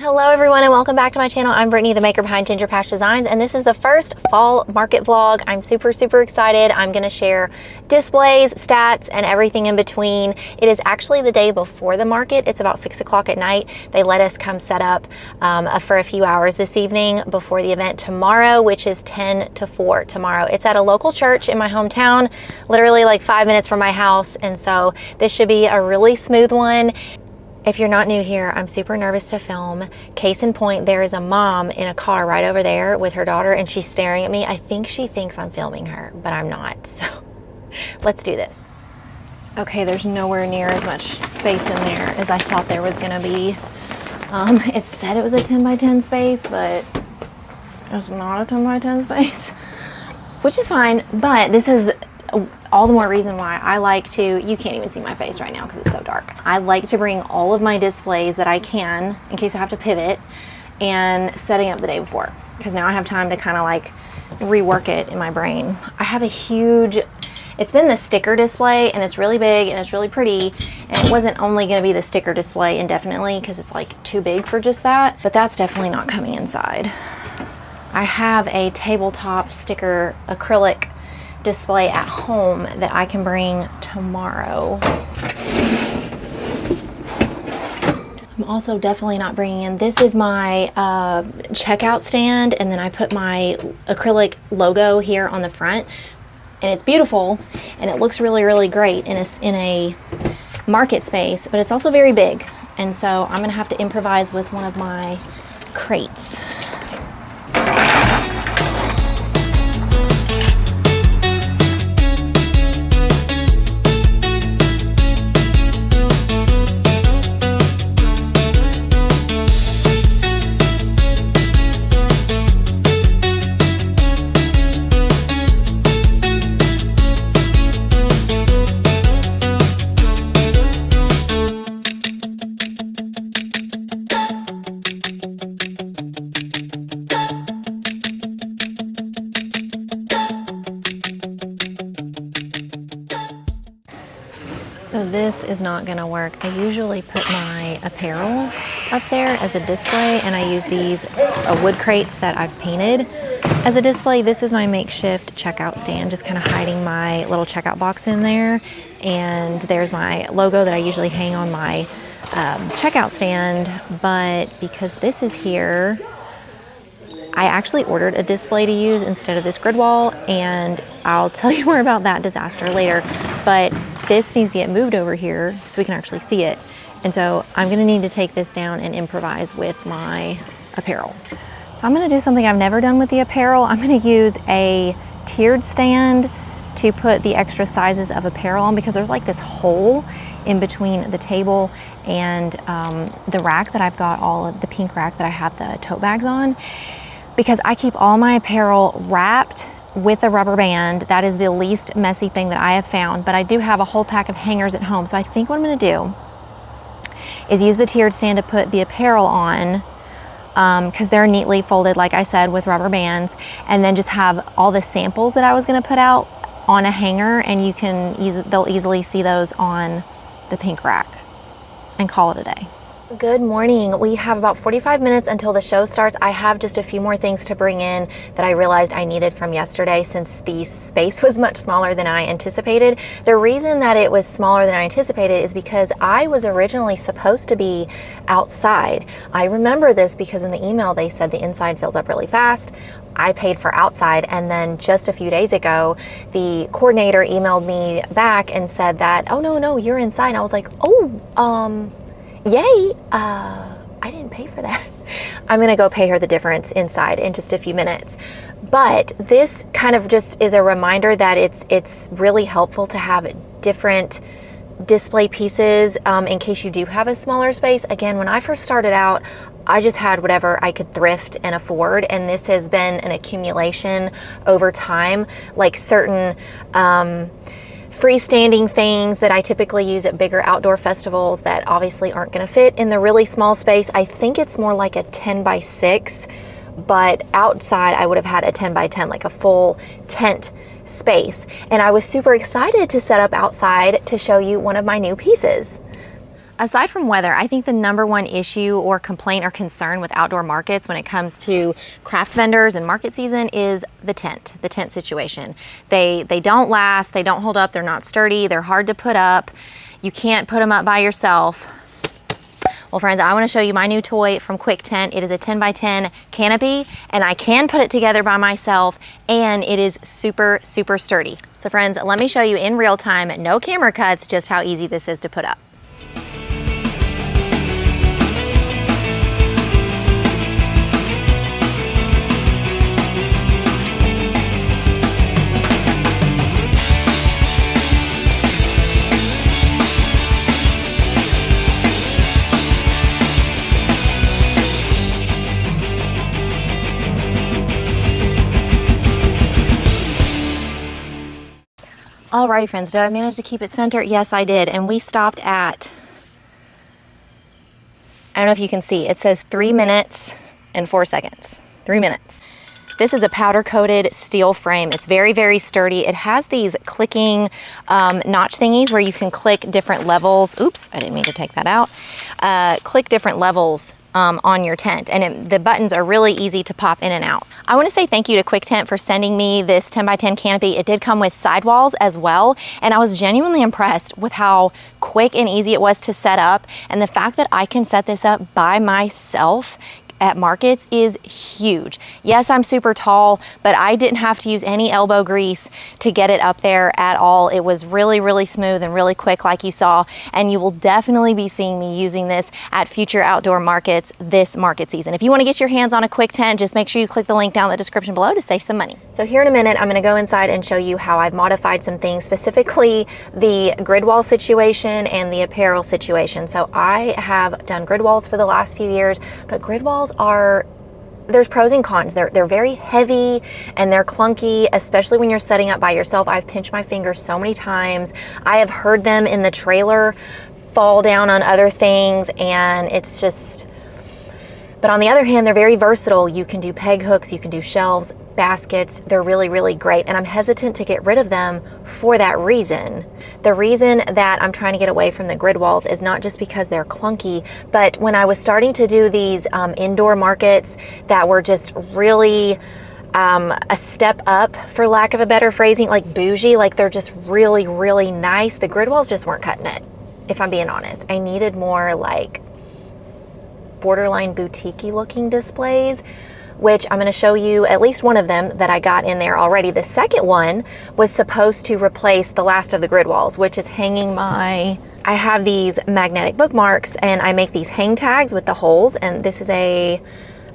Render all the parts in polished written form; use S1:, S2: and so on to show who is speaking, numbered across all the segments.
S1: Hello everyone and welcome back to my channel. I'm Brittany, the maker behind Ginger Patch Designs, and this is the first fall market vlog. I'm super excited. I'm gonna share displays, stats, and everything in between. It is actually the day before the market. It's about 6 o'clock at night. They let us come set up for a few hours this evening before the event tomorrow, which is 10 to 4 tomorrow. It's at a local church in my hometown, literally like 5 minutes from my house, and so this should be a really smooth one. If you're not new here, I'm super nervous to film. Case in point, there is a mom in a car right over there with her daughter and she's staring at me. I think she thinks I'm filming her, but I'm not. So let's do this. Okay, there's nowhere near as much space in there as I thought there was gonna be. It said it was a 10 by 10 space, but it's not a 10 by 10 space, which is fine, but this is all the more reason why I like to, you can't even see my face right now because it's so dark. I like to bring all of my displays that I can in case I have to pivot and setting up the day before, because now I have time to kind of like rework it in my brain. I have a huge, it's been the sticker display and it's really big and it's really pretty, and it wasn't only going to be the sticker display indefinitely because it's like too big for just that, but that's definitely not coming inside. I have a tabletop sticker acrylic display at home that I can bring tomorrow. I'm also definitely not bringing in, this is my checkout stand, and then I put my acrylic logo here on the front, and it's beautiful and it looks really great in a market space, but it's also very big, and so I'm gonna have to improvise with one of my crates. So this is not gonna work. I usually put my apparel up there as a display, and I use these wood crates that I've painted as a display. This is my makeshift checkout stand, just kind of hiding my little checkout box in there. And there's my logo that I usually hang on my checkout stand, but because this is here, I actually ordered a display to use instead of this grid wall, and I'll tell you more about that disaster later, but this needs to get moved over here so we can actually see it. And so I'm gonna need to take this down and improvise with my apparel. So I'm gonna do something I've never done with the apparel. I'm gonna use a tiered stand to put the extra sizes of apparel on, because there's like this hole in between the table and the rack that I've got, all of the pink rack that I have the tote bags on. Because I keep all my apparel wrapped with a rubber band. That is the least messy thing that I have found, but I do have a whole pack of hangers at home. So I think what I'm gonna do is use the tiered stand to put the apparel on, because they're neatly folded, like I said, with rubber bands, and then just have all the samples that I was gonna put out on a hanger, and they'll easily see those on the pink rack, and call it a day. Good morning. We have about 45 minutes until the show starts. I have just a few more things to bring in that I realized I needed from yesterday, since the space was much smaller than I anticipated. The reason that it was smaller than I anticipated is because I was originally supposed to be outside. I remember this because in the email they said the inside fills up really fast. I paid for outside, and then just a few days ago the coordinator emailed me back and said that, oh no, you're inside. And I was like, oh, yay, I didn't pay for that. I'm gonna go pay her the difference inside in just a few minutes. But this kind of just is a reminder that it's really helpful to have different display pieces in case you do have a smaller space. Again, when I first started out, I just had whatever I could thrift and afford, and this has been an accumulation over time, like certain freestanding things that I typically use at bigger outdoor festivals that obviously aren't going to fit in the really small space. I think it's more like a 10 by 6, but outside I would have had a 10 by 10, like a full tent space. And I was super excited to set up outside to show you one of my new pieces. Aside from weather, I think the #1 issue or complaint or concern with outdoor markets when it comes to craft vendors and market season is the tent situation. They don't last, they don't hold up, they're not sturdy, they're hard to put up. You can't put them up by yourself. Well, friends, I want to show you my new toy from Quilted. It is a 10 by 10 canopy, and I can put it together by myself, and it is super, super sturdy. So friends, let me show you in real time, no camera cuts, just how easy this is to put up. Alrighty friends, did I manage to keep it centered? Yes, I did. And we stopped at, I don't know if you can see, it says 3 minutes and 4 seconds. 3 minutes. This is a powder coated steel frame. It's very, very sturdy. It has these clicking notch thingies where you can click different levels. Oops, I didn't mean to take that out. Click different levels on your tent, and the buttons are really easy to pop in and out. I want to say thank you to Quilted for sending me this 10 by 10 canopy. It did come with sidewalls as well, and I was genuinely impressed with how quick and easy it was to set up, and the fact that I can set this up by myself at markets is huge. Yes, I'm super tall, but I didn't have to use any elbow grease to get it up there at all. It was really, really smooth and really quick like you saw, and you will definitely be seeing me using this at future outdoor markets this market season. If you want to get your hands on a Quilted, just make sure you click the link down in the description below to save some money. So here in a minute, I'm going to go inside and show you how I've modified some things, specifically the grid wall situation and the apparel situation. So I have done grid walls for the last few years, but grid walls there's pros and cons. They're very heavy and they're clunky, especially when you're setting up by yourself. I've pinched my fingers so many times. I have heard them in the trailer fall down on other things, and it's just, but on the other hand, they're very versatile. You can do peg hooks, you can do shelves, baskets. They're really, really great, and I'm hesitant to get rid of them for that reason. The reason that I'm trying to get away from the grid walls is not just because they're clunky, but when I was starting to do these indoor markets that were just really a step up, for lack of a better phrasing, like bougie, like they're just really, really nice, the grid walls just weren't cutting it, if I'm being honest. I needed more like borderline boutique-y looking displays, which I'm going to show you at least one of them that I got in there already. The second one was supposed to replace the last of the grid walls, which is hanging I have these magnetic bookmarks, and I make these hang tags with the holes, and this is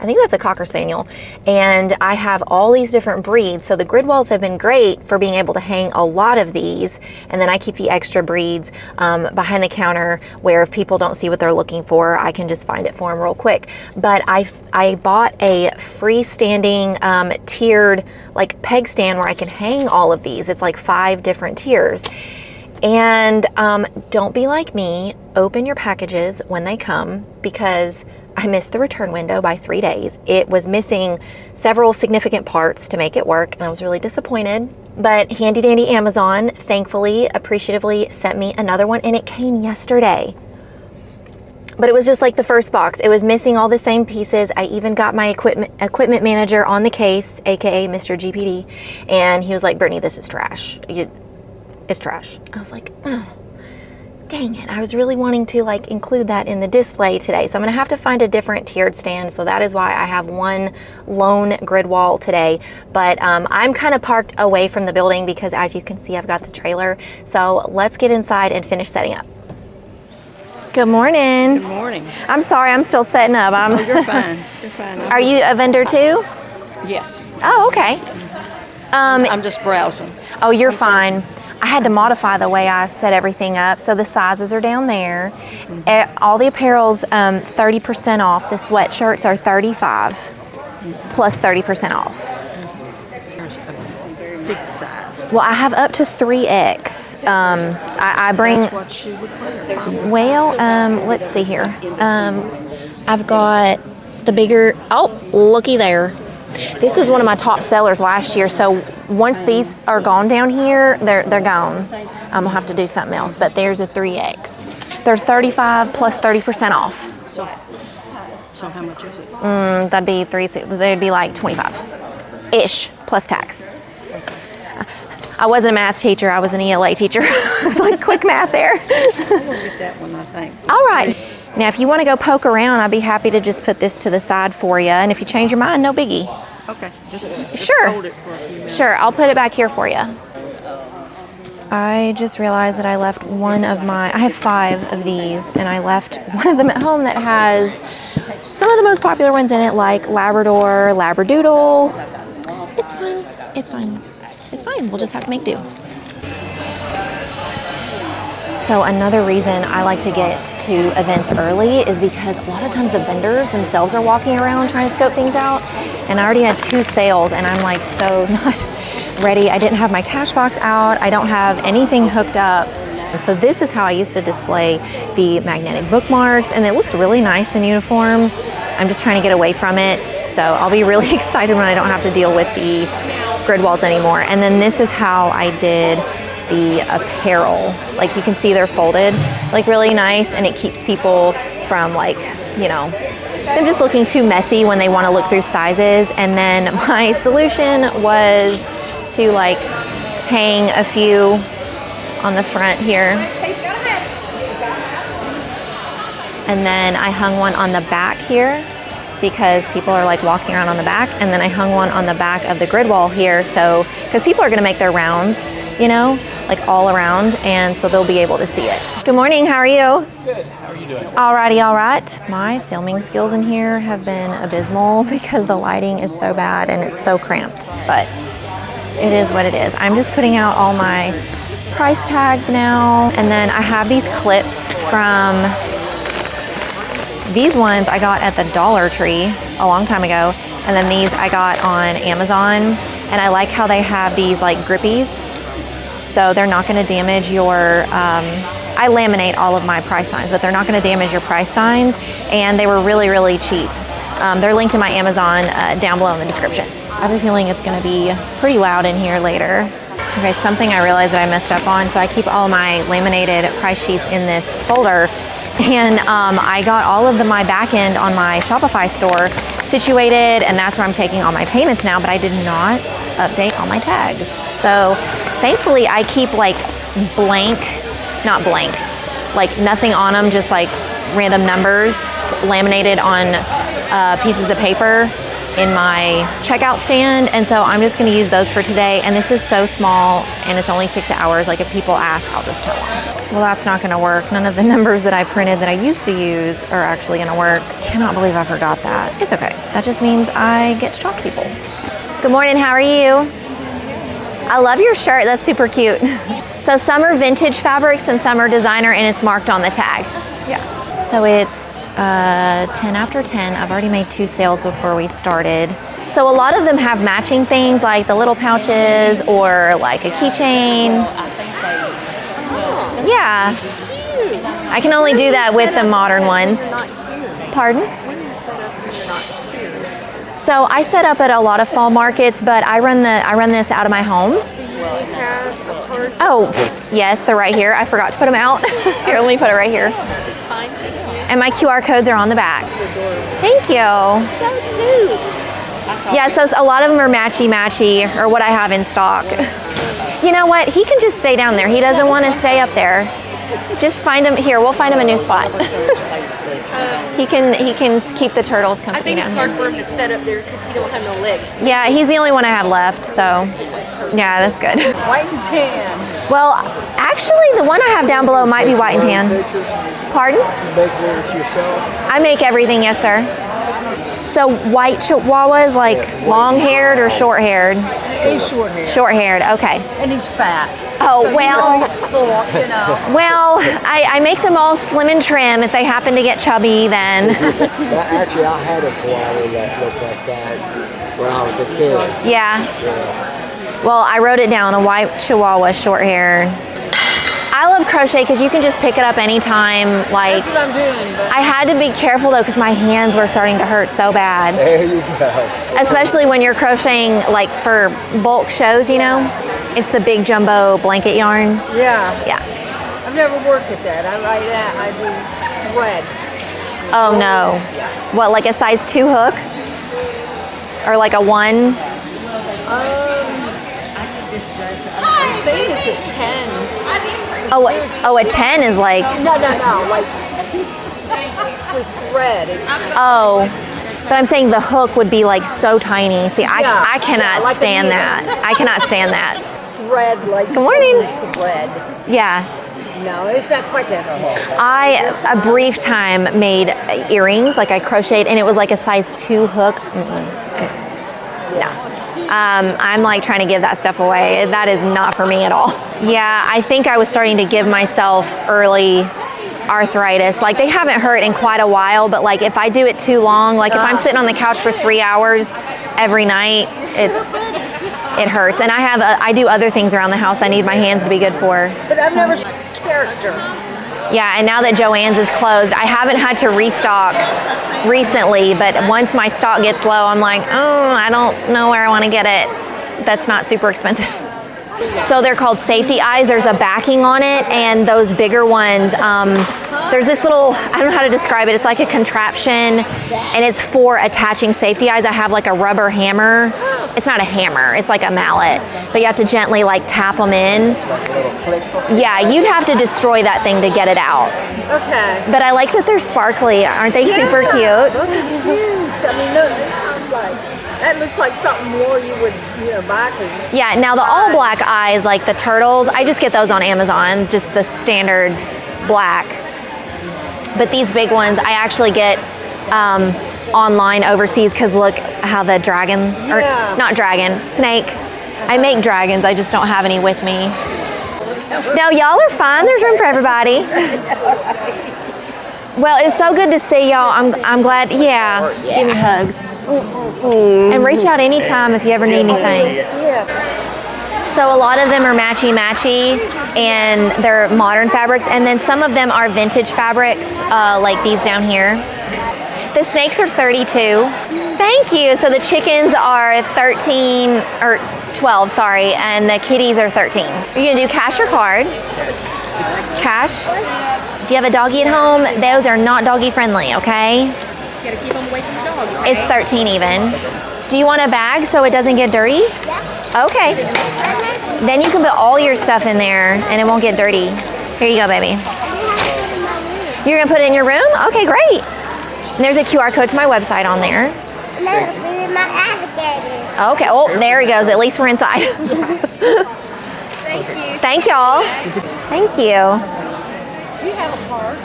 S1: I think that's a Cocker Spaniel, and I have all these different breeds. So the grid walls have been great for being able to hang a lot of these, and then I keep the extra breeds behind the counter where if people don't see what they're looking for, I can just find it for them real quick. But I bought a freestanding tiered like peg stand where I can hang all of these. It's like 5 different tiers. And don't be like me, open your packages when they come, because I missed the return window by 3 days. It was missing several significant parts to make it work, and I was really disappointed. But handy dandy Amazon, thankfully, appreciatively sent me another one, and it came yesterday. But it was just like the first box. It was missing all the same pieces. I even got my equipment manager on the case, aka Mr. GPD, and he was like, "Brittany, this is trash. It's trash." I was like, oh, dang it. I was really wanting to like include that in the display today. So I'm gonna have to find a different tiered stand. So that is why I have one lone grid wall today. But I'm kind of parked away from the building because, as you can see, I've got the trailer. So let's get inside and finish setting up. Good morning.
S2: Good morning.
S1: I'm sorry, I'm still setting up.
S2: Oh, you're fine. You're fine.
S1: Are you a vendor too?
S2: Yes.
S1: Oh, okay.
S2: I'm just browsing.
S1: Oh, you're fine. I had to modify the way I set everything up. So the sizes are down there. All the apparel's 30% off. The sweatshirts are 35 plus 30% off.
S2: There's a big size.
S1: Well, I have up to 3X. I bring,
S2: That's what she would wear.
S1: well, let's see here. I've got the bigger, oh, looky there. This was one of my top sellers last year, so once these are gone down here, they're gone. I'm gonna have to do something else, but there's a 3X. They're $35 plus 30% off.
S2: So how much is it?
S1: That'd be they'd be like 25-ish plus tax. I wasn't a math teacher, I was an ELA teacher. It's like quick math there.
S2: I'm gonna get that one, I think.
S1: All right. Now, if you want to go poke around, I'd be happy to just put this to the side for you. And if you change your mind, no biggie.
S2: Okay, just
S1: Sure.
S2: hold it for a few minutes.
S1: Sure, I'll put it back here for you. I just realized that I left I have 5 of these, and I left one of them at home that has some of the most popular ones in it, like Labrador, Labradoodle. It's fine, it's fine, it's fine. We'll just have to make do. So another reason I like to get to events early is because a lot of times the vendors themselves are walking around trying to scope things out. And I already had 2 sales and I'm like so not ready. I didn't have my cash box out. I don't have anything hooked up. And so this is how I used to display the magnetic bookmarks, and it looks really nice and uniform. I'm just trying to get away from it. So I'll be really excited when I don't have to deal with the grid walls anymore. And then this is how I did the apparel. Like you can see they're folded like really nice, and it keeps people from like, you know, them just looking too messy when they want to look through sizes. And then my solution was to like hang a few on the front here. And then I hung one on the back here because people are like walking around on the back. And then I hung one on the back of the grid wall here. So, because people are gonna make their rounds, you know, like all around, and so they'll be able to see it. Good morning, how are you?
S3: Good, how are you doing?
S1: Alrighty, all right. My filming skills in here have been abysmal because the lighting is so bad and it's so cramped, but it is what it is. I'm just putting out all my price tags now, and then I have these clips from, these ones I got at the Dollar Tree a long time ago, and then these I got on Amazon, and I like how they have these like grippies, so they're not gonna damage your, I laminate all of my price signs, but they're not gonna damage your price signs, and they were really, really cheap. They're linked to my Amazon down below in the description. I have a feeling it's gonna be pretty loud in here later. Okay, something I realized that I messed up on, so I keep all my laminated price sheets in this folder, and I got all of my back end on my Shopify store situated, and that's where I'm taking all my payments now, but I did not update all my tags. So thankfully I keep like not blank, like nothing on them, just like random numbers laminated on pieces of paper in my checkout stand, and so I'm just gonna use those for today. And this is so small and it's only 6 hours. Like if people ask, I'll just tell them. Well, that's not gonna work. None of the numbers that I printed that I used to use are actually gonna work. Cannot believe I forgot that. It's okay. That just means I get to talk to people. Good morning, how are you? I love your shirt, that's super cute. So some are vintage fabrics and some are designer, and it's marked on the tag. Yeah. So it's 10 after 10. I've already made 2 sales before we started. So a lot of them have matching things like the little pouches or like a keychain. Yeah. I can only do that with the modern ones. Pardon? So I set up at a lot of fall markets, but I run this out of my home.
S4: Do you have a card?
S1: Oh, yes, they're right here. I forgot to put them out. Here, let me put it right here.
S4: Fine.
S1: And my QR codes are on the back. Thank you.
S4: So cute.
S1: Yeah, so a lot of them are matchy-matchy, or what I have in stock. You know what? He can just stay down there. He doesn't want to stay up there. Just find him here. We'll find him a new spot. He can keep the turtles
S4: I
S1: company
S4: think
S1: down
S4: it's hard
S1: here.
S4: for him to set up there because he don't have no legs.
S1: Yeah, he's the only one I have left, so yeah, that's good.
S2: White and tan.
S1: Well, actually, the one I have down below might be white and tan.
S3: Pictures,
S1: Pardon?
S3: you make those yourself?
S1: I make everything, yes, sir. So white chihuahuas, like long-haired or short-haired?
S2: He's short hair.
S1: Short-haired, okay.
S2: And he's fat.
S1: Oh,
S2: so
S1: well.
S2: He's sport, you know.
S1: Well, I make them all slim and trim. If they happen to get chubby, then.
S3: Well, actually, I had a chihuahua that looked like that when I was a kid.
S1: Yeah.
S3: Yeah.
S1: Well, I wrote it down, a white chihuahua, short-haired. I love crochet because you can just pick it up anytime. Like,
S2: That's what I'm doing. But
S1: I had to be careful though because my hands were starting to hurt so bad.
S3: There you go.
S1: Especially when you're crocheting like for bulk shows, you know? It's the big jumbo blanket yarn.
S2: yeah.
S1: Yeah.
S2: I've never worked with that. I do thread.
S1: Oh no.
S2: Yeah.
S1: What, like a size 2 hook? Or like a 1?
S2: I'm saying it's a 10.
S1: Oh, a 10 is like,
S2: No. Like for thread. It's
S1: but I'm saying the hook would be like so tiny. See, I
S2: Yeah.
S1: cannot
S2: Yeah, like a
S1: stand
S2: needle.
S1: that. I cannot stand that.
S2: thread like
S1: Good morning.
S2: thread.
S1: Yeah.
S2: No, it's not quite that small.
S1: I, a brief time, made earrings, like I crocheted, and it was like a size 2 hook. No. I'm like trying to give that stuff away. That is not for me at all. Yeah, I think I was starting to give myself early arthritis. Like, they haven't hurt in quite a while, but like if I do it too long, like if I'm sitting on the couch for 3 hours every night, it hurts. And I do other things around the house I need my hands to be good for.
S2: But I've never seen character.
S1: Yeah, and now that Joann's is closed, I haven't had to restock recently, but once my stock gets low, I'm like, oh, I don't know where I want to get it. That's not super expensive. So they're called safety eyes. There's a backing on it, and those bigger ones, there's this little, I don't know how to describe it. It's like a contraption, and it's for attaching safety eyes. I have like a rubber hammer. It's not a hammer, it's like a mallet, but you have to gently like tap them in. Yeah, you'd have to destroy that thing to get it out.
S2: Okay.
S1: But I like that they're sparkly. Aren't they super cute?
S2: Those are huge. I mean, I'm like, that looks like something more you would, buy.
S1: Yeah, now the all black eyes, like the turtles, I just get those on Amazon, just the standard black. But these big ones, I actually get online overseas, because look how the dragon, or not dragon, snake. I make dragons, I just don't have any with me. No, y'all are fine. There's room for everybody. Well, it's so good to see y'all. I'm glad. Yeah, give me hugs. And reach out anytime if you ever need anything.
S2: Yeah.
S1: So a lot of them are matchy-matchy, and they're modern fabrics, and then some of them are vintage fabrics, like these down here. The snakes are 32. Thank you. So the chickens are 13, or 12, sorry, and the kitties are 13. Are you gonna do cash or card? Cash? Do you have a doggy at home? Those are not doggy friendly, okay?
S4: You gotta keep them away from the dog. Right?
S1: It's 13 even. Do you want a bag so it doesn't get dirty? Yeah. Okay. Then you can put all your stuff in there and it won't get dirty. Here you go, baby. You're gonna put it in your room? Okay, great. And there's a QR code to my website on there.
S5: No, my alligator.
S1: Okay, oh, there he goes. At least we're inside.
S4: Thank you.
S1: Thank y'all. Thank you.
S2: You have a card?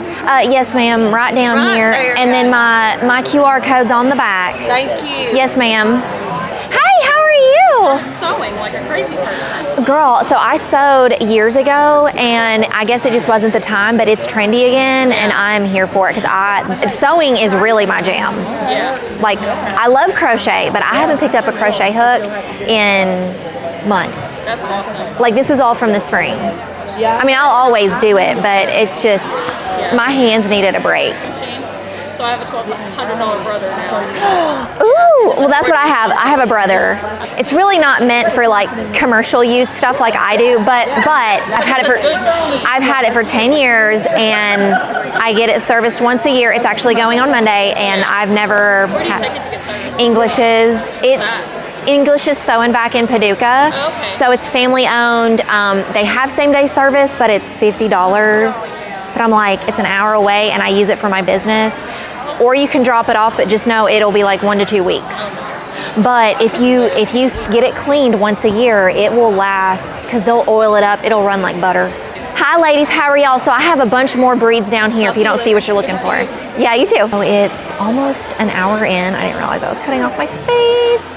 S1: Yes, ma'am. Right down here.
S4: there.
S1: And then my QR code's on the back.
S4: Thank you.
S1: Yes, ma'am. Hey, how are you?
S4: Sewing like a crazy person.
S1: Girl, so I sewed years ago, and I guess it just wasn't the time, but it's trendy again, and I'm here for it, because sewing is really my jam.
S4: Yeah.
S1: Like, I love crochet, but I haven't picked up a crochet hook in months.
S4: That's awesome.
S1: Like, this is all from the spring. I mean, I'll always do it, but it's just, my hands needed a break.
S4: So I have a $1,200 brother now.
S1: Ooh, well, that's what I have. I have a brother. It's really not meant for like commercial use stuff like I do, but I've had it for 10 years, and I get it serviced once a year. It's actually going on Monday, and I've never
S4: Where do you
S1: had
S4: take it to get service?
S1: English is Sewing back in Paducah.
S4: Okay.
S1: So it's family owned. They have same day service, but it's $50. But I'm like, it's an hour away, and I use it for my business. Or you can drop it off, but just know it'll be like 1 to 2 weeks. But if you get it cleaned once a year, it will last, because they'll oil it up. It'll run like butter. Hi ladies, how are y'all? So I have a bunch more breeds down here if you don't see what you're looking for. Yeah, you too. So it's almost an hour in. I didn't realize I was cutting off my face.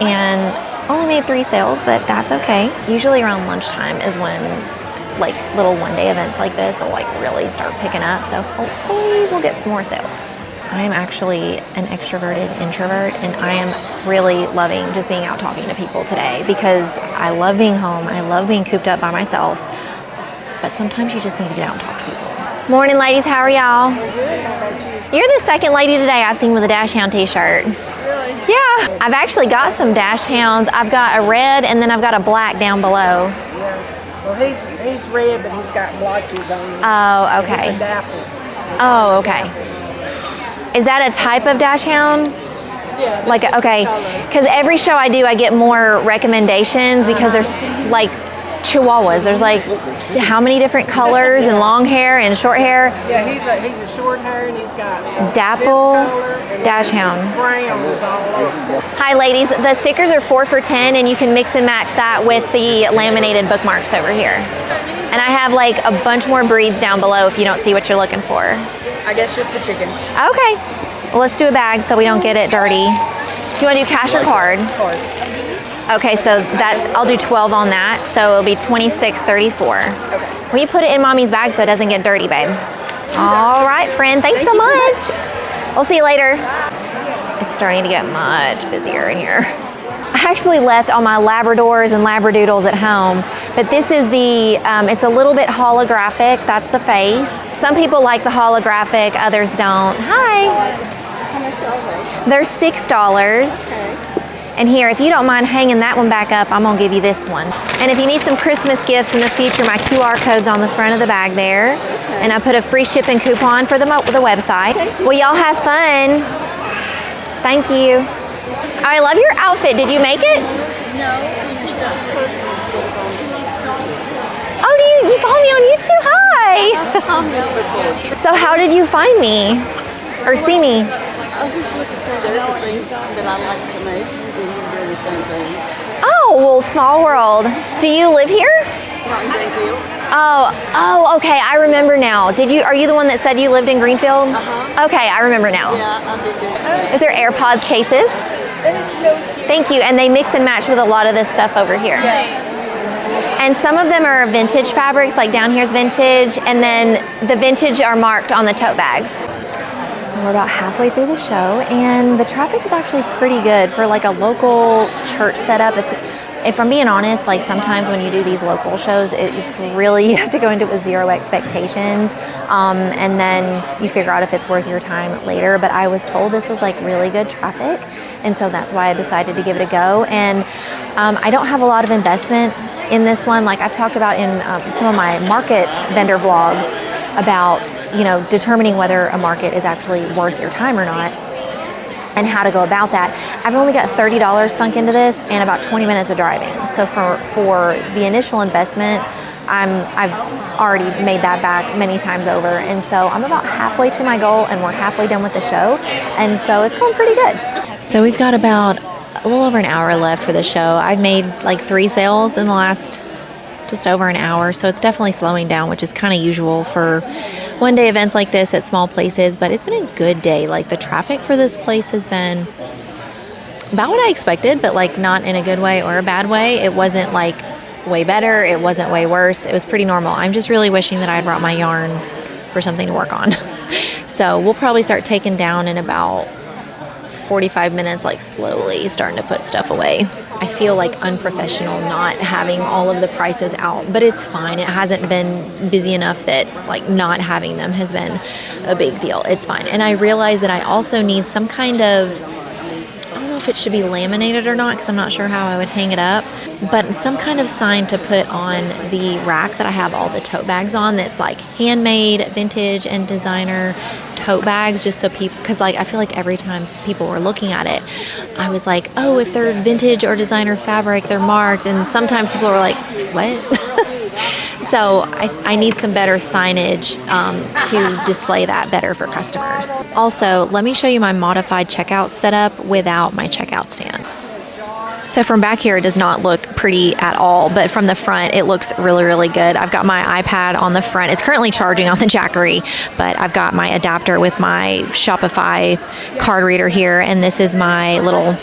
S1: And only made 3 sales, but that's okay. Usually around lunchtime is when like little one-day events like this will like really start picking up. So hopefully we'll get some more sales. I am actually an extroverted introvert, and I am really loving just being out talking to people today, because I love being home. I love being cooped up by myself, but sometimes you just need to get out and talk to people. Morning ladies, how are y'all? You're the second lady today I've seen with a Dash Hound t-shirt.
S2: Really?
S1: Yeah, I've actually got some Dash Hounds. I've got a red, and then I've got a black down below.
S2: he's red, but he's got blotches on him.
S1: Oh, okay.
S2: He's a dapple.
S1: Oh, okay. Is that a type of dash hound?
S2: Yeah.
S1: Like, okay, because every show I do, I get more recommendations because there's like Chihuahuas. There's like how many different colors and long hair and short hair.
S2: Yeah, he's a short hair and he's got
S1: Dapple
S2: this color and
S1: dash hound.
S2: browns all over.
S1: Hi ladies, the stickers are 4 for $10 and you can mix and match that with the laminated bookmarks over here. And I have like a bunch more breeds down below if you don't see what you're looking for.
S4: I guess just the chicken.
S1: Okay, well, let's do a bag so we don't get it dirty. Do you want to do cash or card?
S2: Card.
S1: Okay, so I'll do 12 on that, so it'll be $26.34.
S2: Okay.
S1: Will you put it in mommy's bag so it doesn't get dirty, babe? All right, friend, thanks so much. We'll see you later. It's starting to get much busier in here. I actually left all my Labradors and Labradoodles at home, but this is the, it's a little bit holographic, that's the face. Some people like the holographic, others don't. Hi.
S2: How much are they?
S1: They're $6.
S2: Okay.
S1: And here, if you don't mind hanging that one back up, I'm gonna give you this one. And if you need some Christmas gifts in the future, my QR code's on the front of the bag there.
S2: Okay.
S1: And I put a free shipping coupon for the website. Well, y'all have fun. Thank you. Oh, I love your outfit. Did you make it?
S2: No, you stuff personal instead of on.
S1: Oh, you follow me on YouTube? Hi.
S2: Commented before.
S1: So how did you find me? Or see me?
S2: I was just looking through the different things that I like to make, and you do the same things.
S1: Oh, well, small world. Do you live here?
S2: Not in Greenfield.
S1: Oh, okay. I remember now. Are you the one that said you lived in Greenfield?
S2: Uh-huh.
S1: Okay, I remember now.
S2: Yeah, I did that.
S1: Is there AirPods cases?
S4: That is so cute.
S1: Thank you. And they mix and match with a lot of this stuff over here.
S4: Yes.
S1: And some of them are vintage fabrics, like down here's vintage, and then the vintage are marked on the tote bags. So we're about halfway through the show, and the traffic is actually pretty good for like a local church setup. If I'm being honest, like sometimes when you do these local shows, it's really, you have to go into it with zero expectations, and then you figure out if it's worth your time later. But I was told this was like really good traffic, and so that's why I decided to give it a go. And I don't have a lot of investment in this one. Like I've talked about in some of my market vendor vlogs about, determining whether a market is actually worth your time or not, and how to go about that. I've only got $30 sunk into this and about 20 minutes of driving. So for the initial investment, I've already made that back many times over. And so I'm about halfway to my goal, and we're halfway done with the show. And so it's going pretty good. So we've got about a little over an hour left for the show. I've made like 3 sales in the last just over an hour, so it's definitely slowing down, which is kind of usual for one-day events like this at small places. But it's been a good day. Like the traffic for this place has been about what I expected, but like not in a good way or a bad way. It wasn't like way better, it wasn't way worse, it was pretty normal. I'm just really wishing that I had brought my yarn for something to work on. So we'll probably start taking down in about 45 minutes, like slowly starting to put stuff away. I feel like unprofessional not having all of the prices out, but it's fine. It hasn't been busy enough that like not having them has been a big deal. It's fine. And I realize that I also need some kind of, I don't know if it should be laminated or not, because I'm not sure how I would hang it up, but some kind of sign to put on the rack that I have all the tote bags on that's like handmade, vintage, and designer tote bags, just so people, because like I feel like every time people were looking at it, I was like, oh, if they're vintage or designer fabric, they're marked, and sometimes people were like, what? So I need some better signage to display that better for customers. Also, let me show you my modified checkout setup without my checkout stand. So from back here, it does not look pretty at all, but from the front, it looks really, really good. I've got my iPad on the front. It's currently charging on the Jackery, but I've got my adapter with my Shopify card reader here, and this is my little,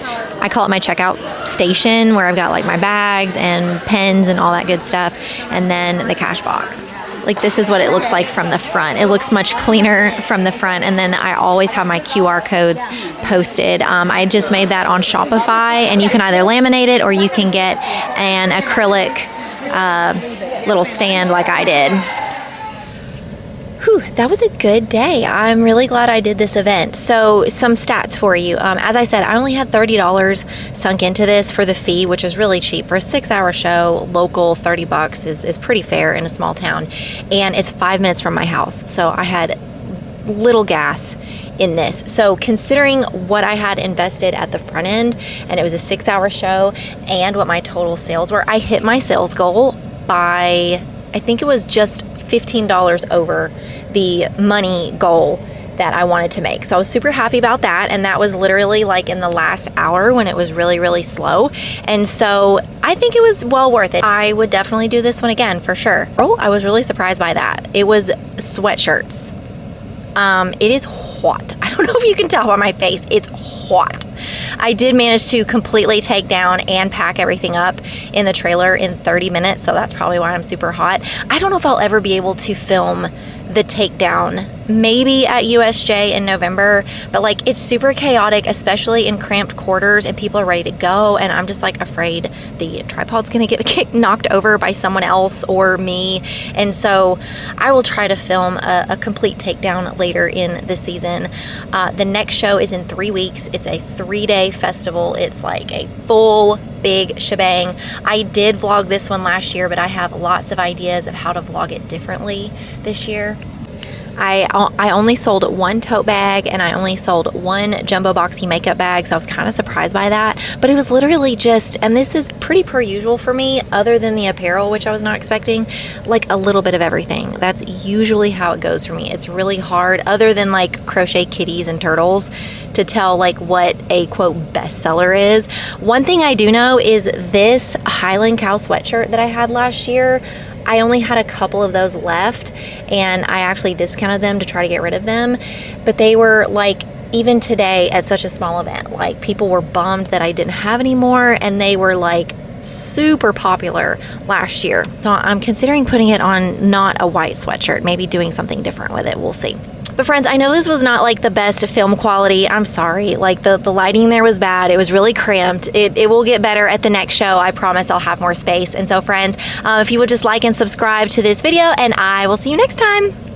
S1: I call it my checkout station, where I've got like my bags and pens and all that good stuff, and then the cash box. Like this is what it looks like from the front. It looks much cleaner from the front, and then I always have my QR codes posted. I just made that on Shopify, and you can either laminate it or you can get an acrylic little stand like I did. Whew, that was a good day. I'm really glad I did this event. So some stats for you. As I said, I only had $30 sunk into this for the fee, which is really cheap. For a 6-hour show, local, $30 is pretty fair in a small town. And it's 5 minutes from my house. So I had little gas in this. So considering what I had invested at the front end, and it was a 6-hour show, and what my total sales were, I hit my sales goal by, I think it was just $15 over the money goal that I wanted to make. So I was super happy about that. And that was literally like in the last hour when it was really, really slow. And so I think it was well worth it. I would definitely do this one again for sure. Oh, I was really surprised by that. It was sweatshirts. It is hot. I don't know if you can tell by my face. It's hot. I did manage to completely take down and pack everything up in the trailer in 30 minutes, so that's probably why I'm super hot. I don't know if I'll ever be able to film the takedown, maybe at USJ in November, but like it's super chaotic, especially in cramped quarters, and people are ready to go, and I'm just like afraid the tripod's gonna get knocked over by someone else or me. And so I will try to film a complete takedown later in the season. The next show is in 3 weeks. It's a 3-day festival. It's like a full big shebang. I did vlog this one last year, but I have lots of ideas of how to vlog it differently this year. I only sold one tote bag, and I only sold one jumbo boxy makeup bag, so I was kind of surprised by that. But it was literally just, and this is pretty per usual for me, other than the apparel, which I was not expecting, like a little bit of everything. That's usually how it goes for me. It's really hard, other than like crochet kitties and turtles, to tell like what a quote bestseller is. One thing I do know is this Highland Cow sweatshirt that I had last year, I only had a couple of those left, and I actually discounted them to try to get rid of them. But they were like, even today at such a small event, like people were bummed that I didn't have any more, and they were like super popular last year. So I'm considering putting it on not a white sweatshirt, maybe doing something different with it. We'll see. But friends, I know this was not like the best film quality. I'm sorry. Like the lighting there was bad. It was really cramped. It will get better at the next show. I promise I'll have more space. And so friends, if you would just like and subscribe to this video, and I will see you next time.